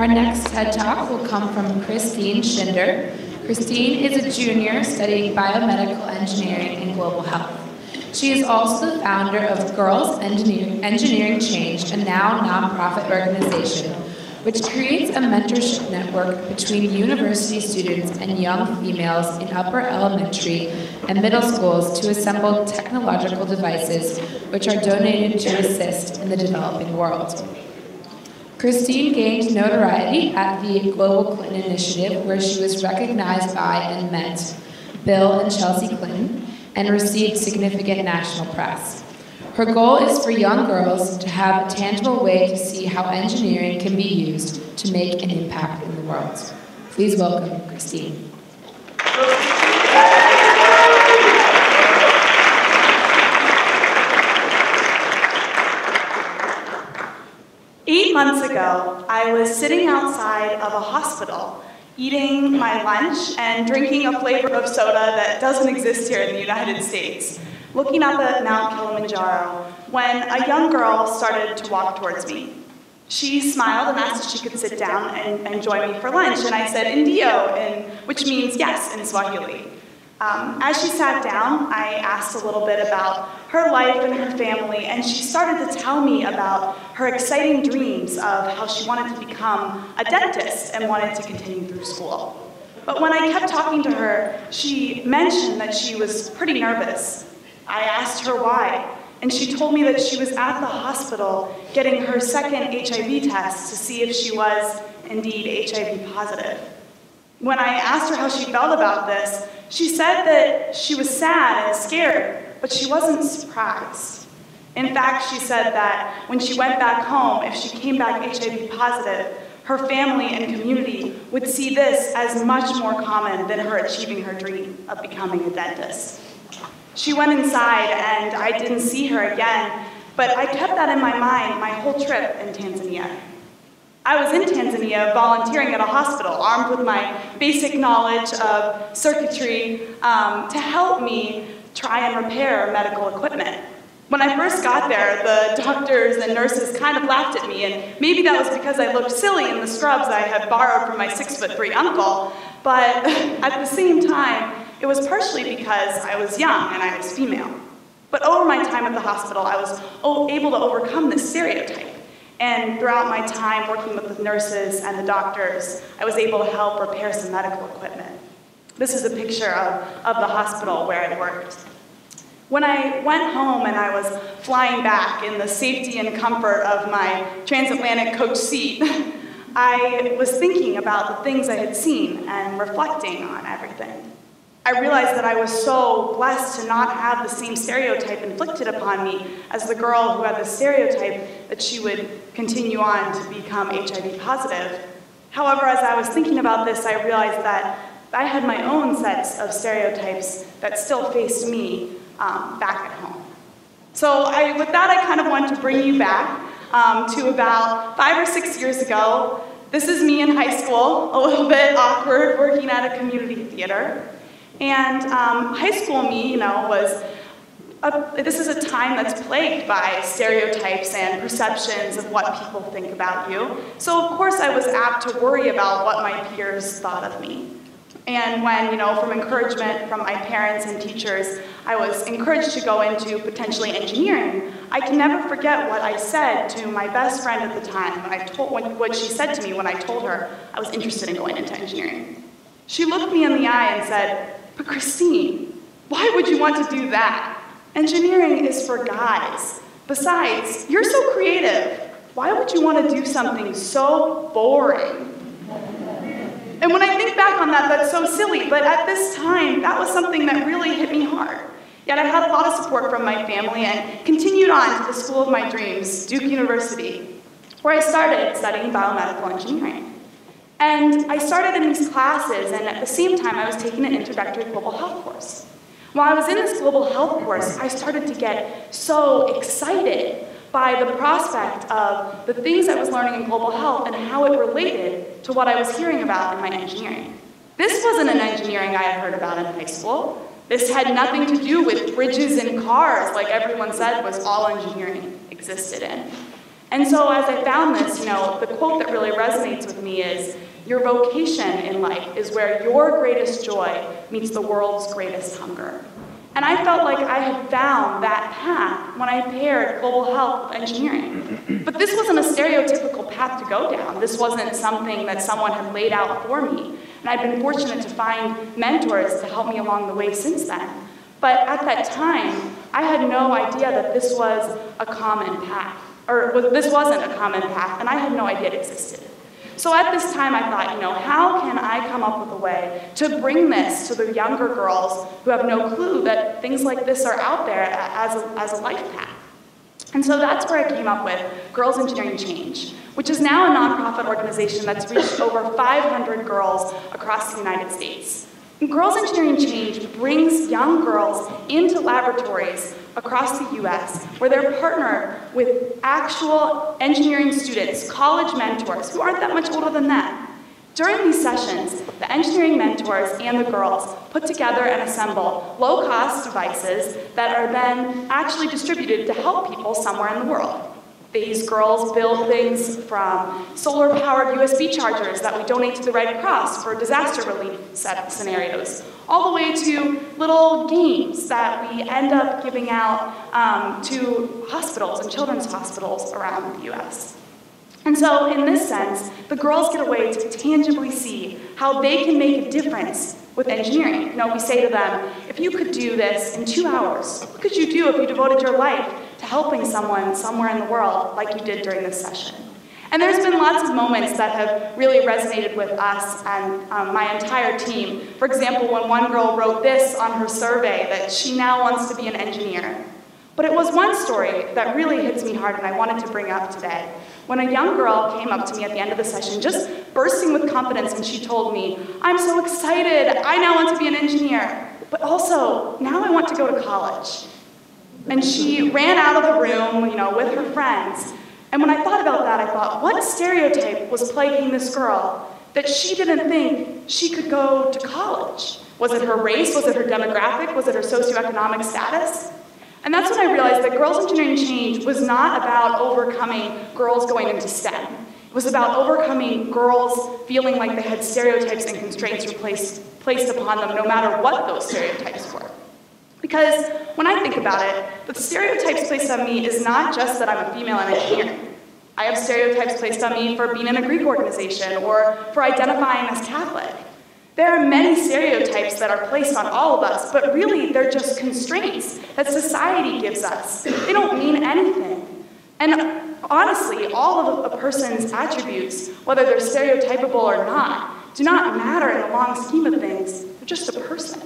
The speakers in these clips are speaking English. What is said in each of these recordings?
Our next TED Talk will come from Schindler. Christine is a junior studying biomedical engineering and global health. She is also the founder of Girls Engineering Change, a now nonprofit organization, which creates a mentorship network between university students and young females in upper elementary and middle schools to assemble technological devices which are donated to assist in the developing world. Christine gained notoriety at the Global Clinton Initiative, where she was recognized by and met Bill and Chelsea Clinton and received significant national press. Her goal is for young girls to have a tangible way to see how engineering can be used to make an impact in the world. Please welcome Christine. 8 months ago, I was sitting outside of a hospital, eating my lunch and drinking a flavor of soda that doesn't exist here in the United States, looking up at Mount Kilimanjaro, when a young girl started to walk towards me. She smiled and asked if she could sit down and join me for lunch, and I said, "Ndio," which means yes in Swahili. As she sat down, I asked a little bit about her life and her family, and she started to tell me about her exciting dreams of how she wanted to become a dentist and wanted to continue through school. But when I kept talking to her, she mentioned that she was pretty nervous. I asked her why, and she told me that she was at the hospital getting her second HIV test to see if she was indeed HIV positive. When I asked her how she felt about this, she said that she was sad and scared, but she wasn't surprised. In fact, she said that when she went back home, if she came back HIV positive, her family and community would see this as much more common than her achieving her dream of becoming a dentist. She went inside and I didn't see her again, but I kept that in my mind my whole trip in Tanzania. I was in Tanzania volunteering at a hospital, armed with my basic knowledge of circuitry to help me try and repair medical equipment. When I first got there, the doctors and nurses kind of laughed at me, and maybe that was because I looked silly in the scrubs I had borrowed from my 6'3" uncle, but at the same time, it was partially because I was young and I was female. But over my time at the hospital, I was able to overcome this stereotype. And throughout my time working with the nurses and the doctors, I was able to help repair some medical equipment. This is a picture of the hospital where I worked. When I went home and I was flying back in the safety and comfort of my transatlantic coach seat, I was thinking about the things I had seen and reflecting on everything. I realized that I was so blessed to not have the same stereotype inflicted upon me as the girl who had the stereotype that she would continue on to become HIV positive. However, as I was thinking about this, I realized that I had my own sets of stereotypes that still faced me back at home. So with that, I kind of want to bring you back to about 5 or 6 years ago. This is me in high school, a little bit awkward, working at a community theater. And high school me, this is a time that's plagued by stereotypes and perceptions of what people think about you. So of course I was apt to worry about what my peers thought of me. And when, from encouragement from my parents and teachers, I was encouraged to go into potentially engineering, I can never forget what I said to my best friend at the time, what she said to me when I told her I was interested in going into engineering. She looked me in the eye and said, "But Christine, why would you want to do that? Engineering is for guys. Besides, you're so creative. Why would you want to do something so boring?" And when I think back on that, that's so silly, but at this time, that was something that really hit me hard. Yet I had a lot of support from my family and continued on to the school of my dreams, Duke University, where I started studying biomedical engineering. And I started in these classes, and at the same time, I was taking an introductory global health course. While I was in this global health course, I started to get so excited by the prospect of the things I was learning in global health and how it related to what I was hearing about in my engineering. This wasn't an engineering I had heard about in high school. This had nothing to do with bridges and cars, like everyone said was all engineering existed in. And so as I found this, the quote that really resonates with me is, your vocation in life is where your greatest joy meets the world's greatest hunger. And I felt like I had found that path when I paired global health with engineering. But this wasn't a stereotypical path to go down. This wasn't something that someone had laid out for me. And I've been fortunate to find mentors to help me along the way since then. But at that time, I had no idea that this was a common path, or this wasn't a common path, and I had no idea it existed. So at this time, I thought, how can I come up with a way to bring this to the younger girls who have no clue that things like this are out there as a life path? And so that's where I came up with Girls Engineering Change, which is now a nonprofit organization that's reached over 500 girls across the United States. And Girls Engineering Change brings young girls into laboratories across the US where they're partnered with actual engineering students, college mentors, who aren't that much older than them. During these sessions, the engineering mentors and the girls put together and assemble low-cost devices that are then actually distributed to help people somewhere in the world. These girls build things from solar-powered USB chargers that we donate to the Red Cross for disaster relief scenarios, all the way to little games that we end up giving out to hospitals and children's hospitals around the US. And so in this sense, the girls get a way to tangibly see how they can make a difference with engineering. We say to them, if you could do this in 2 hours, what could you do if you devoted your life to helping someone somewhere in the world like you did during this session? And there's been lots of moments that have really resonated with us and my entire team. For example, when one girl wrote this on her survey, that she now wants to be an engineer. But it was one story that really hits me hard and I wanted to bring up today. When a young girl came up to me at the end of the session, just bursting with confidence, and she told me, I'm so excited, I now want to be an engineer, but also, now I want to go to college. And she ran out of the room, with her friends. And when I thought about that, I thought, what stereotype was plaguing this girl that she didn't think she could go to college? Was it her race? Was it her demographic? Was it her socioeconomic status? And that's when I realized that Girls Engineering Change was not about overcoming girls going into STEM. It was about overcoming girls feeling like they had stereotypes and constraints placed upon them, no matter what those stereotypes were. Because when I think about it, the stereotypes placed on me is not just that I'm a female and engineer. I have stereotypes placed on me for being in a Greek organization or for identifying as Catholic. There are many stereotypes that are placed on all of us, but really they're just constraints that society gives us. They don't mean anything. And honestly, all of a person's attributes, whether they're stereotypable or not, do not matter in the long scheme of things. They're just a person.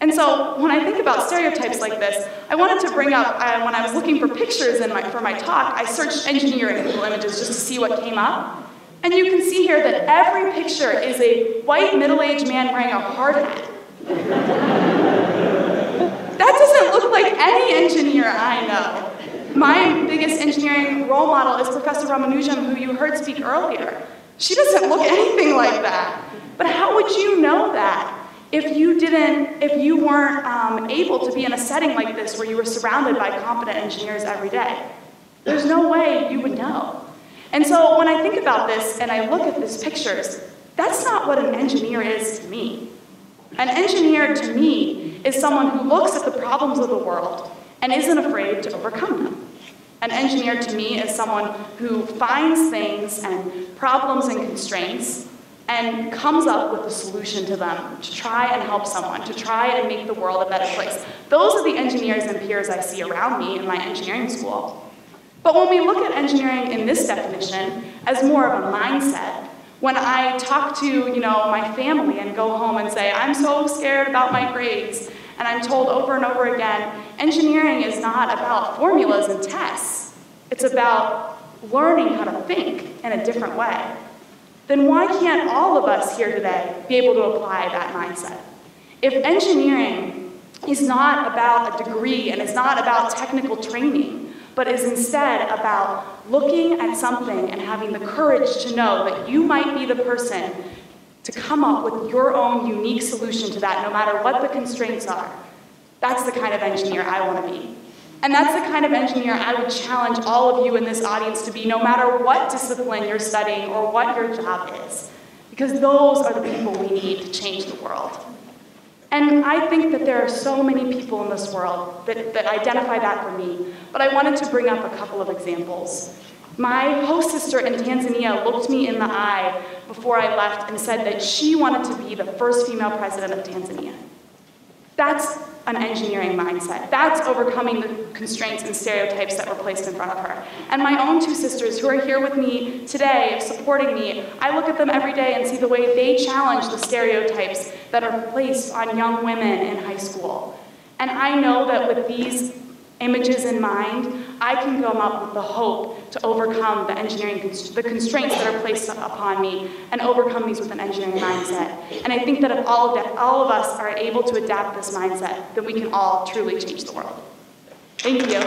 And so when I think about stereotypes like this, I wanted to bring up, when I was looking for pictures for my talk, I searched engineering Google Images just to see what came up. And you can see here that every picture is a white middle-aged man wearing a hard hat. That doesn't look like any engineer I know. My biggest engineering role model is Professor Ramanujan, who you heard speak earlier. She doesn't look anything like that. But how would you know that if you weren't able to be in a setting like this where you were surrounded by competent engineers every day? There's no way you would know. And so when I think about this and I look at these pictures, that's not what an engineer is to me. An engineer to me is someone who looks at the problems of the world and isn't afraid to overcome them. An engineer to me is someone who finds things and problems and constraints and comes up with a solution to them to try and help someone, to try and make the world a better place. Those are the engineers and peers I see around me in my engineering school. But when we look at engineering in this definition as more of a mindset, when I talk to my family and go home and say, I'm so scared about my grades, and I'm told over and over again, engineering is not about formulas and tests. It's about learning how to think in a different way. Then why can't all of us here today be able to apply that mindset? If engineering is not about a degree and is not about technical training, but is instead about looking at something and having the courage to know that you might be the person to come up with your own unique solution to that, no matter what the constraints are. That's the kind of engineer I want to be. And that's the kind of engineer I would challenge all of you in this audience to be, no matter what discipline you're studying or what your job is, because those are the people we need to change the world. And I think that there are so many people in this world that identify that for me, but I wanted to bring up a couple of examples. My host sister in Tanzania looked me in the eye before I left and said that she wanted to be the first female president of Tanzania. That's an engineering mindset. That's overcoming the constraints and stereotypes that were placed in front of her. And my own two sisters who are here with me today, supporting me, I look at them every day and see the way they challenge the stereotypes that are placed on young women in high school. And I know that with these images in mind, I can come up with the hope to overcome the the constraints that are placed upon me and overcome these with an engineering mindset. And I think that if all of us are able to adapt this mindset, then we can all truly change the world. Thank you.